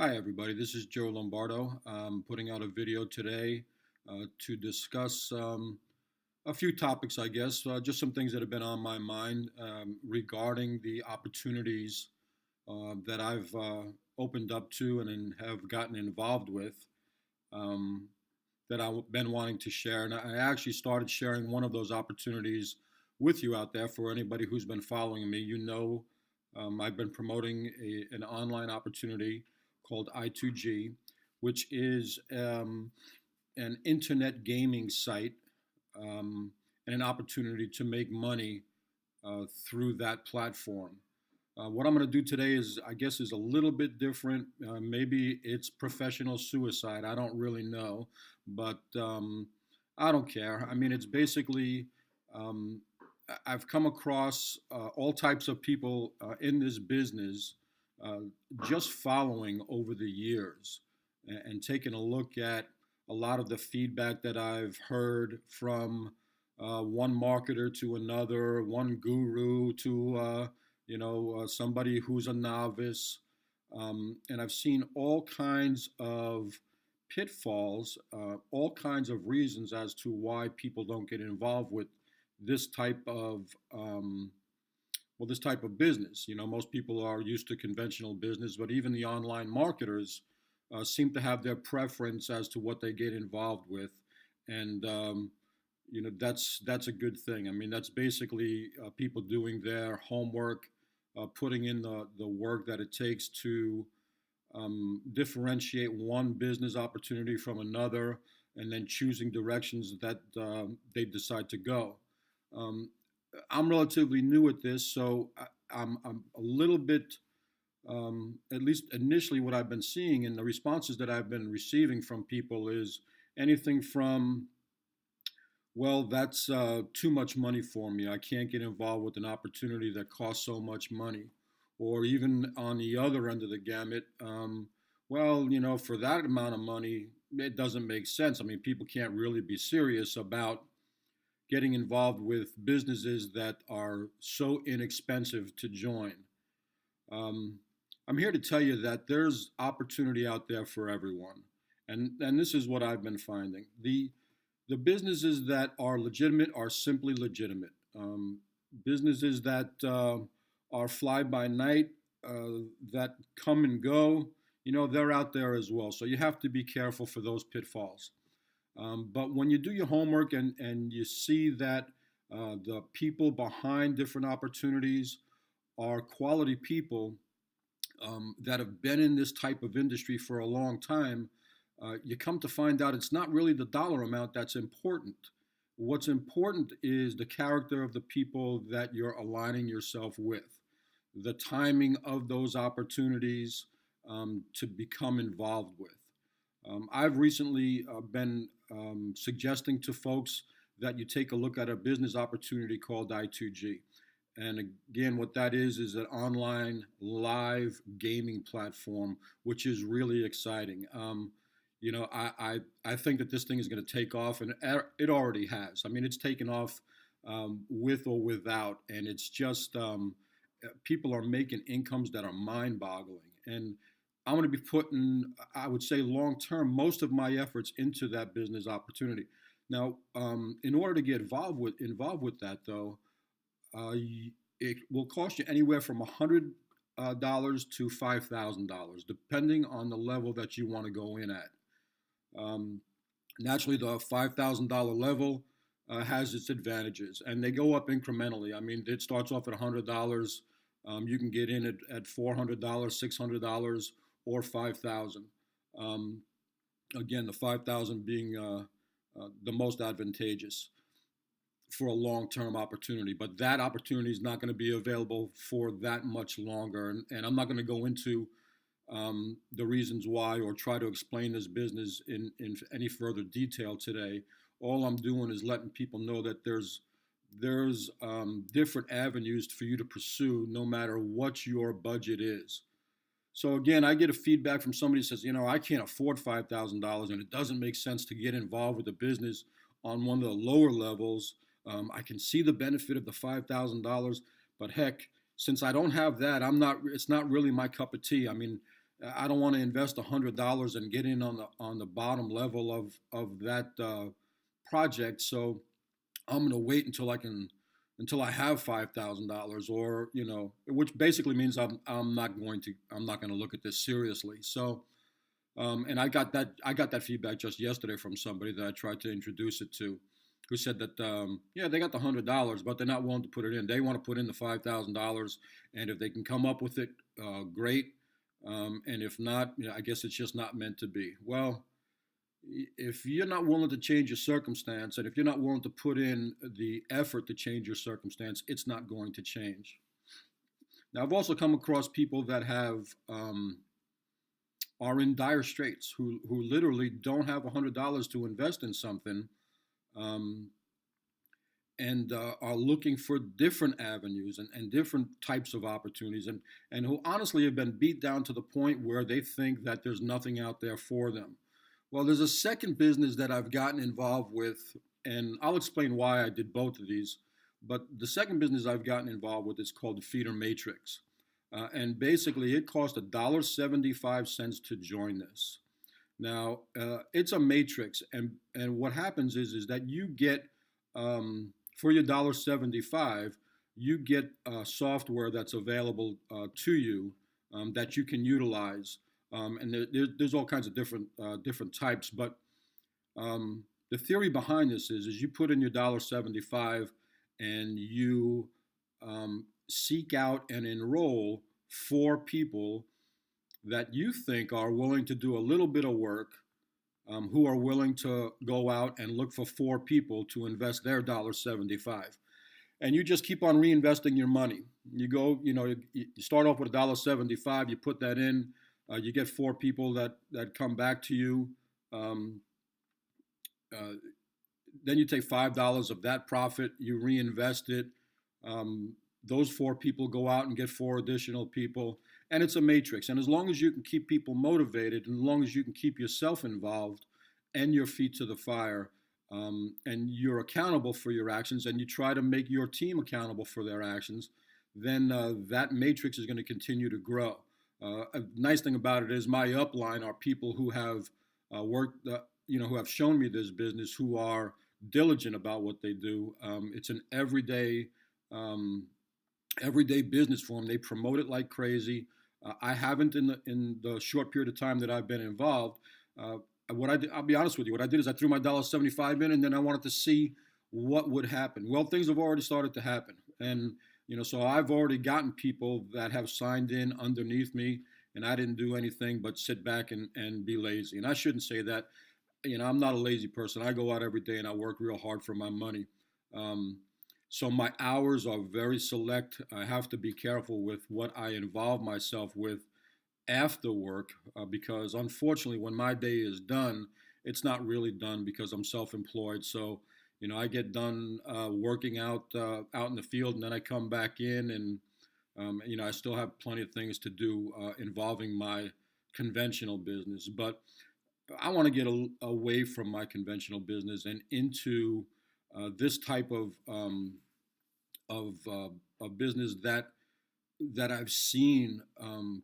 Hi, everybody. This is Joe Lombardo. I'm putting out a video today to discuss a few topics, I guess, just some things that have been on my mind regarding the opportunities that I've opened up to and have gotten involved with um, that I've been wanting to share. And I actually started sharing one of those opportunities with you out there. For anybody who's been following me, I've been promoting an online opportunity called I2G, which is an internet gaming site and an opportunity to make money through that platform. What I'm going to do today is a little bit different. Maybe it's professional suicide. I don't really know, but I don't care. I mean, it's basically um, I've come across all types of people in this business uh, just following over the years and taking a look at a lot of the feedback that I've heard from one marketer to another, one guru to somebody who's a novice, and I've seen all kinds of pitfalls, all kinds of reasons as to why people don't get involved with this type of this type of business. You know, most people are used to conventional business, but even the online marketers seem to have their preference as to what they get involved with, and that's a good thing. I mean, that's basically people doing their homework, putting in the work that it takes to differentiate one business opportunity from another, and then choosing directions that they decide to go. Um, I'm relatively new at this, so I'm a little bit, at least initially, what I've been seeing and the responses that I've been receiving from people is anything from, well, that's too much money for me. I can't get involved with an opportunity that costs so much money. Or even on the other end of the gamut, well, for that amount of money, it doesn't make sense. I mean, people can't really be serious about getting involved with businesses that are so inexpensive to join. Um, I'm here to tell you that there's opportunity out there for everyone, and this is what I've been finding. The businesses that are legitimate are simply legitimate. Businesses that are fly by night, that come and go, they're out there as well. So you have to be careful for those pitfalls. But when you do your homework and you see that the people behind different opportunities are quality people that have been in this type of industry for a long time, you come to find out it's not really the dollar amount that's important. What's important is the character of the people that you're aligning yourself with, the timing of those opportunities to become involved with. I've recently been suggesting to folks that you take a look at a business opportunity called I2G. And again, what that is an online live gaming platform, which is really exciting. I think that this thing is going to take off, and it already has. I mean, it's taken off with or without, and it's just people are making incomes that are mind-boggling. And I'm going to be putting, I would say, long term, most of my efforts into that business opportunity. Now, in order to get involved with that, though, uh, it will cost you anywhere from $100 to $5,000, depending on the level that you want to go in at. Um, Naturally, the $5,000 level has its advantages, and they go up incrementally. I mean, it starts off at $100. You can get in at $400, $600, or $5,000. Um, Again, the $5,000 being the most advantageous for a long-term opportunity, but that opportunity is not going to be available for that much longer. And I'm not going to go into the reasons why or try to explain this business in any further detail today. All I'm doing is letting people know that there's different avenues for you to pursue, no matter what your budget is. So again, I get a feedback from somebody who says, I can't afford $5,000, and it doesn't make sense to get involved with a business on one of the lower levels. I can see the benefit of the $5,000, but heck, since I don't have that, I'm not. It's not really my cup of tea. I mean, I don't want to invest $100 and get in on the bottom level of that project. So I'm going to wait until I have $5,000, or which basically means I'm not going to look at this seriously. So and I got that feedback just yesterday from somebody that I tried to introduce it to, who said that yeah, they got the $100, but they're not willing to put it in. They want to put in the $5,000, and if they can come up with it, great. And if not, I guess it's just not meant to be. Well, if you're not willing to change your circumstance, and if you're not willing to put in the effort to change your circumstance, it's not going to change. Now, I've also come across people that have are in dire straits, who literally don't have $100 to invest in something, um, and are looking for different avenues and different types of opportunities, and who honestly have been beat down to the point where they think that there's nothing out there for them. Well, there's a second business that I've gotten involved with, and I'll explain why I did both of these. But the second business I've gotten involved with is called the Feeder Matrix. And basically, it cost $1.75 to join this. Now, it's a matrix, and what happens is that you get for your $1.75, you get software that's available to you that you can utilize, and there's all kinds of different types. But the theory behind this is you put in your $1.75, and you seek out and enroll 4 people that you think are willing to do a little bit of work, who are willing to go out and look for 4 people to invest their $1.75. And you just keep on reinvesting your money. You go, you start off with $1.75, you put that in, you get 4 people that come back to you. Um, then you take $5 of that profit, you reinvest it. Those 4 people go out and get 4 additional people, and it's a matrix. And as long as you can keep people motivated, and as long as you can keep yourself involved and your feet to the fire, and you're accountable for your actions, and you try to make your team accountable for their actions, then that matrix is going to continue to grow. A nice thing about it is my upline are people who have worked, who have shown me this business, who are diligent about what they do. It's an everyday business for them. They promote it like crazy. I haven't in the short period of time that I've been involved. What I did, I'll be honest with you, what I did is I threw my $1.75 in, and then I wanted to see what would happen. Well, things have already started to happen, and so I've already gotten people that have signed in underneath me, and I didn't do anything but sit back and be lazy. And I shouldn't say that. I'm not a lazy person. I go out every day and I work real hard for my money. Um, so my hours are very select. I have to be careful with what I involve myself with after work, because unfortunately, when my day is done, it's not really done because I'm self-employed. So, I get done working out in the field, and then I come back in, and I still have plenty of things to do involving my conventional business. But I want to get away from my conventional business and into this type of business that I've seen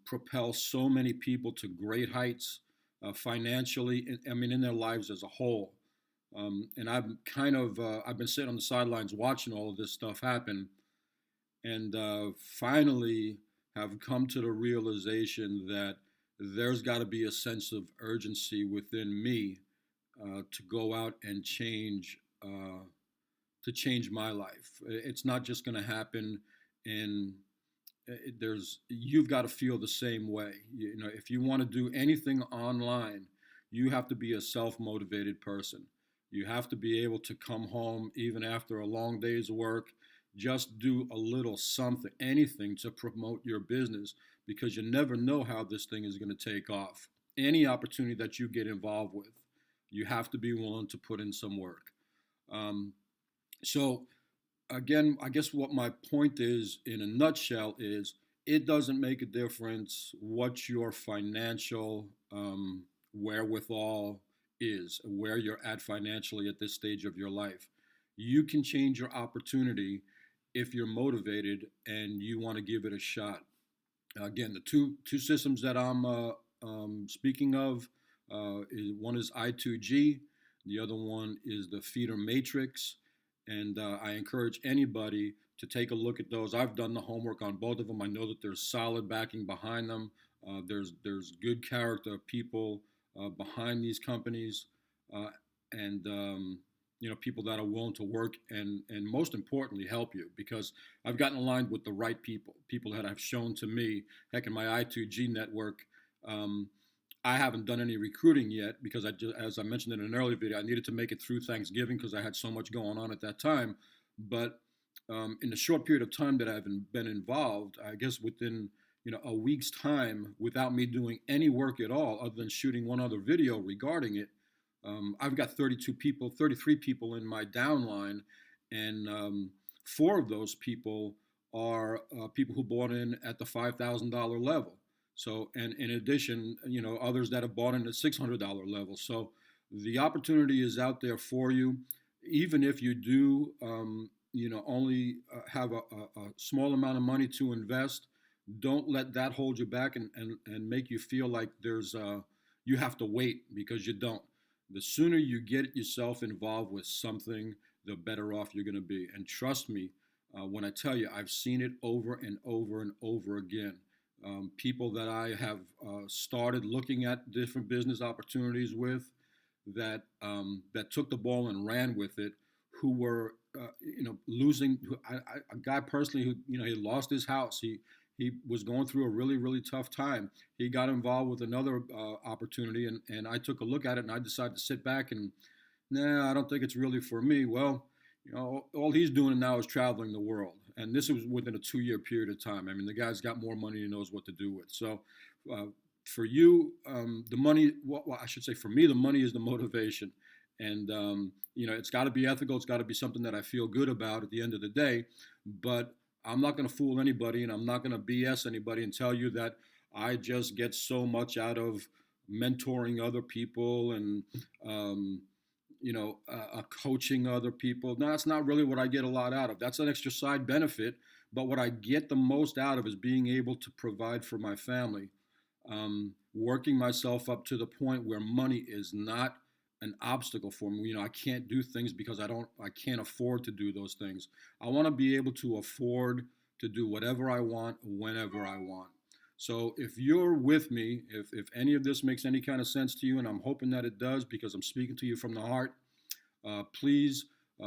propel so many people to great heights financially. I mean, in their lives as a whole. And I've been sitting on the sidelines watching all of this stuff happen, and finally have come to the realization that there's got to be a sense of urgency within me to go out and change my life. It's not just going to happen in you've got to feel the same way. If you want to do anything online, you have to be a self-motivated person. You have to be able to come home even after a long day's work, just do a little something, anything to promote your business, because you never know how this thing is going to take off. Any opportunity that you get involved with, you have to be willing to put in some work. So again, I guess what my point is in a nutshell is it doesn't make a difference what your financial wherewithal is, where you're at financially at this stage of your life. You can change your opportunity if you're motivated and you want to give it a shot. Again, the two systems that I'm speaking of, one is I2G, the other one is the Feeder Matrix, and I encourage anybody to take a look at those. I've done the homework on both of them. I know that there's solid backing behind them. There's good character people behind these companies, and people that are willing to work and most importantly help you, because I've gotten aligned with the right people that have shown to me. Heck, in my I2G network, I haven't done any recruiting yet because as I mentioned in an earlier video, I needed to make it through Thanksgiving because I had so much going on at that time. But in the short period of time that I've been involved, I guess within a week's time, without me doing any work at all other than shooting one other video regarding it, I've got 33 people in my downline, and 4 of those people are people who bought in at the $5,000 level. So, and in addition, others that have bought in at $600 level. So, the opportunity is out there for you, even if you do, only have a small amount of money to invest. Don't let that hold you back and make you feel like you have to wait, because you don't. The sooner you get yourself involved with something, the better off you're going to be. And trust me when I tell you, I've seen it over and over and over again. People that I have started looking at different business opportunities with, that took the ball and ran with it, who were losing. A guy personally who he lost his house. He was going through a really, really tough time. He got involved with another opportunity, and I took a look at it, and I decided to sit back and, nah, I don't think it's really for me. Well, all he's doing now is traveling the world, and this was within a 2-year period of time. I mean, the guy's got more money, he knows what to do with. So, for you, the money. Well, I should say, for me, the money is the motivation, and it's got to be ethical. It's got to be something that I feel good about at the end of the day, but I'm not going to fool anybody, and I'm not going to BS anybody and tell you that I just get so much out of mentoring other people and coaching other people. No, that's not really what I get a lot out of. That's an extra side benefit, but what I get the most out of is being able to provide for my family, working myself up to the point where money is not an obstacle for me. I can't do things because I can't afford to do those things. I want to be able to afford to do whatever I want, whenever I want. So if you're with me, if any of this makes any kind of sense to you, and I'm hoping that it does because I'm speaking to you from the heart, please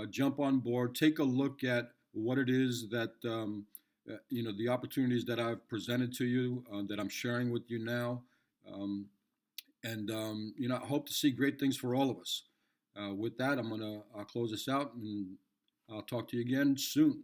jump on board. Take a look at what it is that, the opportunities that I've presented to you, that I'm sharing with you now. And I hope to see great things for all of us. With that, I'm going to close this out, and I'll talk to you again soon.